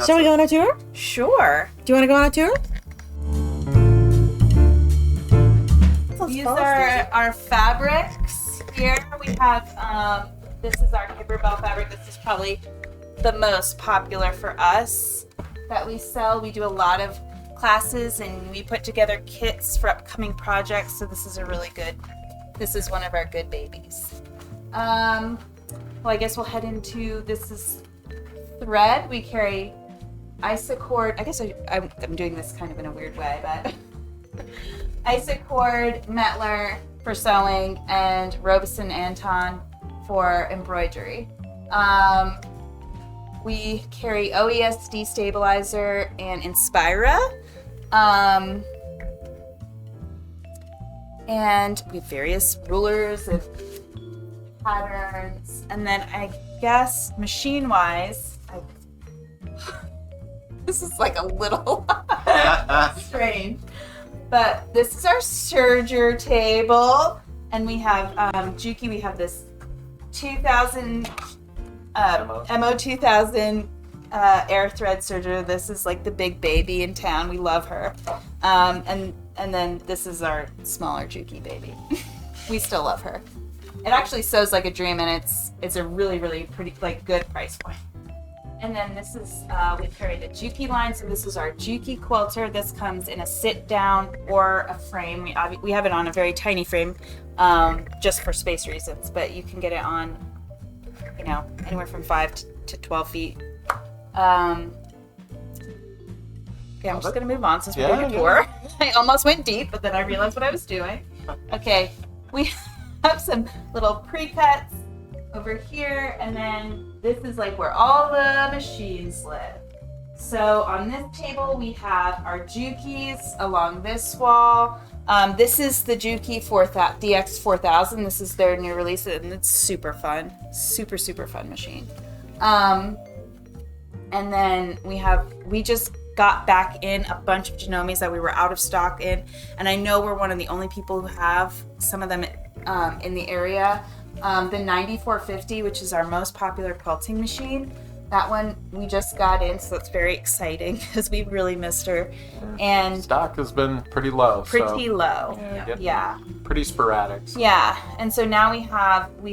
Shall we go on a tour? Sure. Do you want to go on a tour? These are our fabrics here. We have, this is our Hipperbell fabric. This is probably the most popular for us that we sell. We do a lot of classes and we put together kits for upcoming projects. So this is this is one of our good babies. Well, I guess we'll head into, this is thread. We carry Isacord. I guess I'm doing this kind of in a weird way, but Isacord, Metler for sewing, and Robeson Anton for embroidery. We carry OES Destabilizer and Inspira. And we have various rulers and patterns. And then I guess machine-wise, this is like a little strange. But this is our serger table, and we have Juki. We have this 2000 MO 2000 air thread serger. This is like the big baby in town. We love her. And then this is our smaller Juki baby. We still love her. It actually sews like a dream, and it's a really, really pretty, like, good price point. And then this is, we carry the Juki line. So this is our Juki quilter. This comes in a sit down or a frame. We have it on a very tiny frame, just for space reasons, but you can get it on, anywhere from 5 to 12 feet. I'm just gonna move on since we're doing a tour. I almost went deep, but then I realized what I was doing. Okay, we have some little pre-cuts over here, and then this is like where all the machines live. So on this table we have our Jukis along this wall. This is the Juki DX 4000. This is their new release, and it's super fun. Super, super fun machine. And then we just got back in a bunch of Genomes that we were out of stock in, and I know we're one of the only people who have some of them in the area. The 9450, which is our most popular quilting machine, that one we just got in, so it's very exciting because we really missed her. And stock has been pretty low. Yeah. Pretty sporadic. So. Yeah, and so now we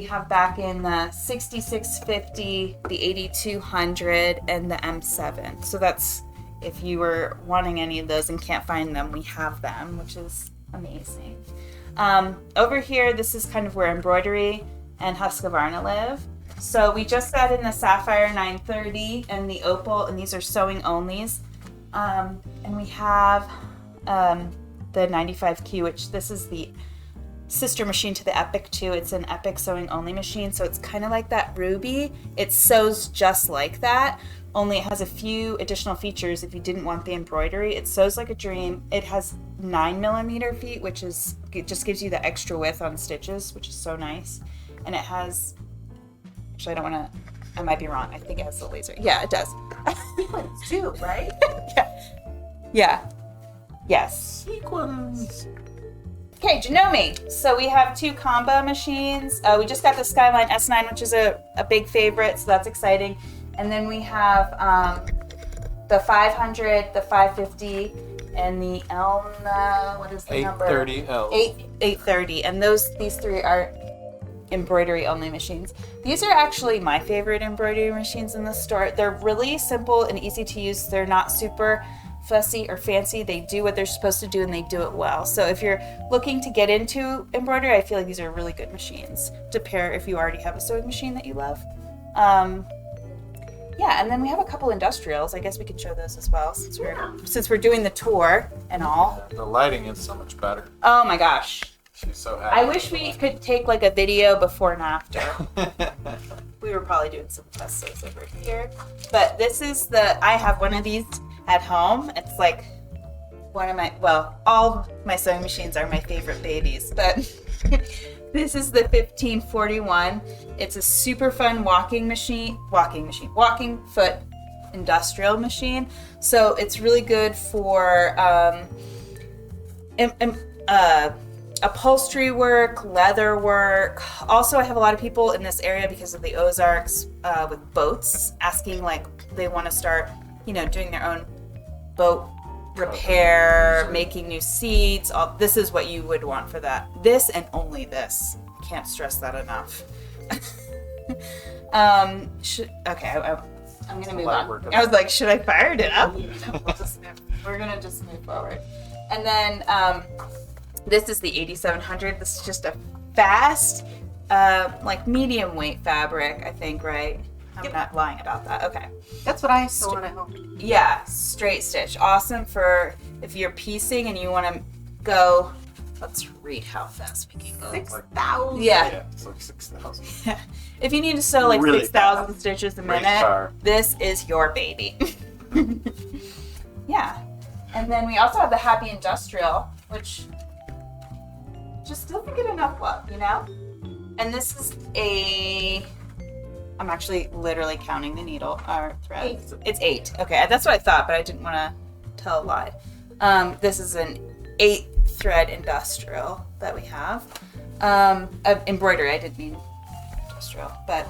have back in the 6650, the 8200, and the M7. So that's, if you were wanting any of those and can't find them, we have them, which is amazing. Over here, this is kind of where embroidery and Husqvarna live. So we just got in the Sapphire 930 and the Opal, and these are sewing onlys. And we have the 95Q, which this is the sister machine to the Epic 2. It's an Epic sewing only machine, so it's kind of like that Ruby. It sews just like that, only it has a few additional features if you didn't want the embroidery. It sews like a dream. It has 9mm feet, which it just gives you the extra width on stitches, which is so nice. And it has, actually I might be wrong. I think it has the laser. Yeah, it does. Sequins too, right? Yeah. Yes. Sequins. Okay, Janome. So we have 2 combo machines. We just got the Skyline S9, which is a big favorite, so that's exciting. And then we have the 500, the 550, and the Elna, what is the number? 830L. 830. And these 3 are embroidery only machines. These are actually my favorite embroidery machines in the store. They're really simple and easy to use. They're not super fussy or fancy. They do what they're supposed to do, and they do it well. So if you're looking to get into embroidery, I feel like these are really good machines to pair if you already have a sewing machine that you love. Yeah, and then we have a couple industrials. I guess we can show those as well since we're doing the tour and all. The lighting is so much better. Oh my gosh. She's so happy. I wish we could take like a video before and after. We were probably doing some tests over here. But this is I have one of these at home. It's like one of all my sewing machines are my favorite babies, but this is the 1541. It's a super fun walking foot industrial machine. So it's really good for upholstery work, leather work. Also, I have a lot of people in this area because of the Ozarks with boats asking, like, they want to start doing their own boat repair, making new seats. This is what you would want for that. This and only this. Can't stress that enough. I'm gonna move on. I was like, should I fire it up? We're gonna just move forward. And then this is the 8700. This is just a fast, medium weight fabric, I think, right? I'm not lying about that. Okay. That's what I used to want at home. Yeah, straight stitch. Awesome for if you're piecing and you want to go. Let's read how fast we can go. 6,000. Yeah. It's like 6,000. If you need to sew like Really 6,000 fast. stitches a Great minute, car. this is your baby. Yeah. And then we also have the Happy Industrial, which just doesn't get enough love, And this is I'm actually literally counting the needle or thread. 8. It's 8. Okay, that's what I thought, but I didn't want to tell a lie. This is an 8 thread industrial that we have. Embroidery, I didn't mean industrial, but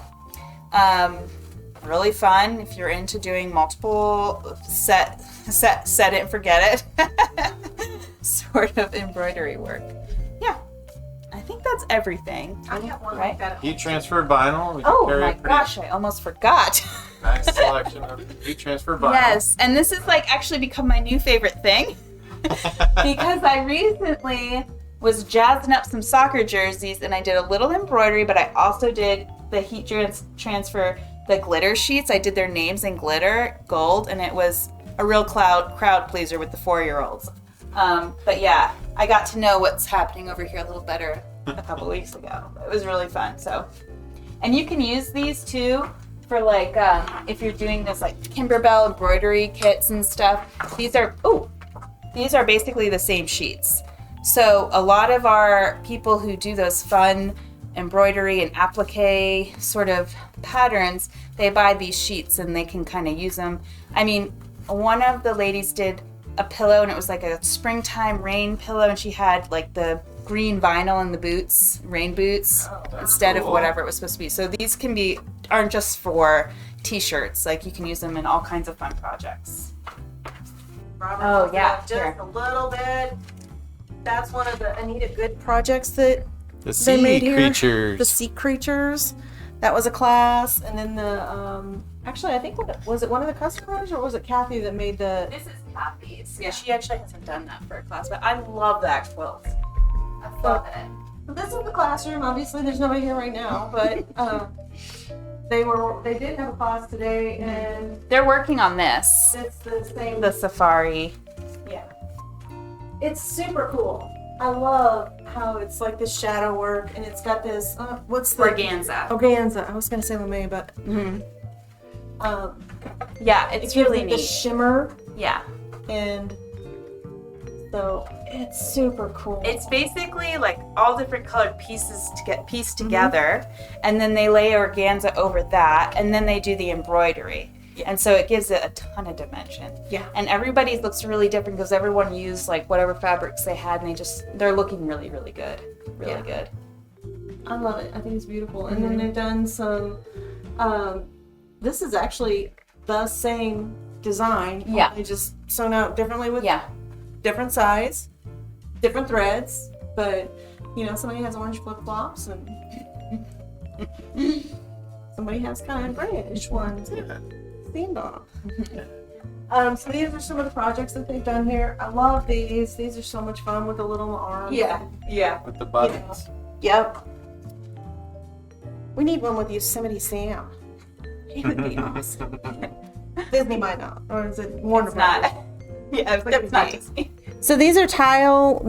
really fun if you're into doing multiple set it and forget it sort of embroidery work. Yeah, I think that's everything. I got one Right? like that. Heat transfer vinyl. We can Oh carry my a pretty gosh, I almost forgot. Nice selection of heat transfer vinyl. Yes, and this has actually become my new favorite thing because I recently was jazzing up some soccer jerseys and I did a little embroidery, but I also did the heat transfer, the glitter sheets. I did their names in glitter, gold, and it was a real crowd pleaser with the 4-year-olds. But yeah, I got to know what's happening over here a little better a couple weeks ago. It was really fun. And you can use these too for if you're doing this Kimberbell embroidery kits and stuff. These are basically the same sheets. So a lot of our people who do those fun embroidery and applique sort of patterns, they buy these sheets and they can kind of use them. I mean, one of the ladies did a pillow and it was like a springtime rain pillow and she had the green vinyl in the boots, rain boots, instead of whatever it was supposed to be. So these aren't just for t-shirts. You can use them in all kinds of fun projects. Robert, just here. a little bit. That's one of the Anita Good projects that The they made sea here. creatures. The sea creatures. That was a class, and then the actually I think was it one of the customers or was it Kathy that made the? This is Kathy's. Yeah, she actually hasn't done that for a class, but I love that quilt. I So, love it. so this is the classroom. Obviously, there's nobody here right now, but they did have a class today, and They're working on this. it's the same. The safari. Yeah. It's super cool. I love how it's this shadow work, and it's got this, what's the? Organza. Organza. I was going to say lame, but, Yeah, it it's gives really it the neat. shimmer, Yeah. and so it's super cool. It's basically all different colored pieces to get pieced together, and then they lay organza over that, and then they do the embroidery. And so it gives it a ton of dimension. Yeah. And everybody's looks really different because everyone used whatever fabrics they had, and they're looking really, really good. Really good. I love it. I think it's beautiful. And then they've done some, this is actually the same design. Yeah. They just sewn out differently with Yeah. different size, different threads, but somebody has orange flip-flops and somebody has kind of grayish ones. Steamed off. So these are some of the projects that they've done here. I love these. These are so much fun with the little arms. Yeah. With the buttons. Yep. We need one with Yosemite Sam. He would be awesome. Disney might not, or is it Warner It's not. Brothers? Yeah, it's not Disney. So these are tile.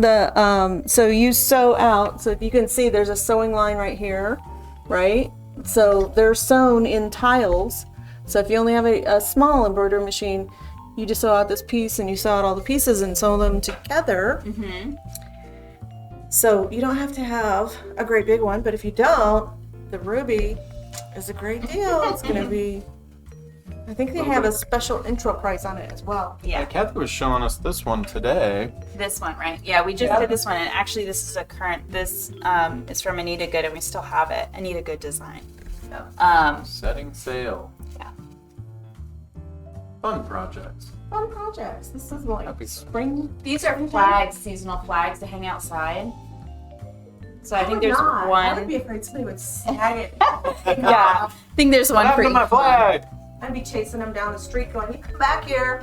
So you sew out. So if you can see, there's a sewing line right here, right? So they're sewn in tiles. So if you only have a small embroidery machine, you just sew out this piece and you sew out all the pieces and sew them together. Mm-hmm. So you don't have to have a great big one, but if you don't, the ruby is a great deal. It's going to be, I think they have a special intro price on it as well. Yeah, Yeah. Kathy was showing us this one today. This one, right? Yeah, we just did this one, and actually this is this is from Anita Good, and we still have it. Anita Good design. So, Setting sail. Fun projects. Fun projects. This is like Happy- spring. These are flags, seasonal flags to hang outside. So I think there's I would one. be afraid somebody would snag it. Yeah, I think there's What one for happened to my each one. flag? I'd be chasing them down the street going, you come back here.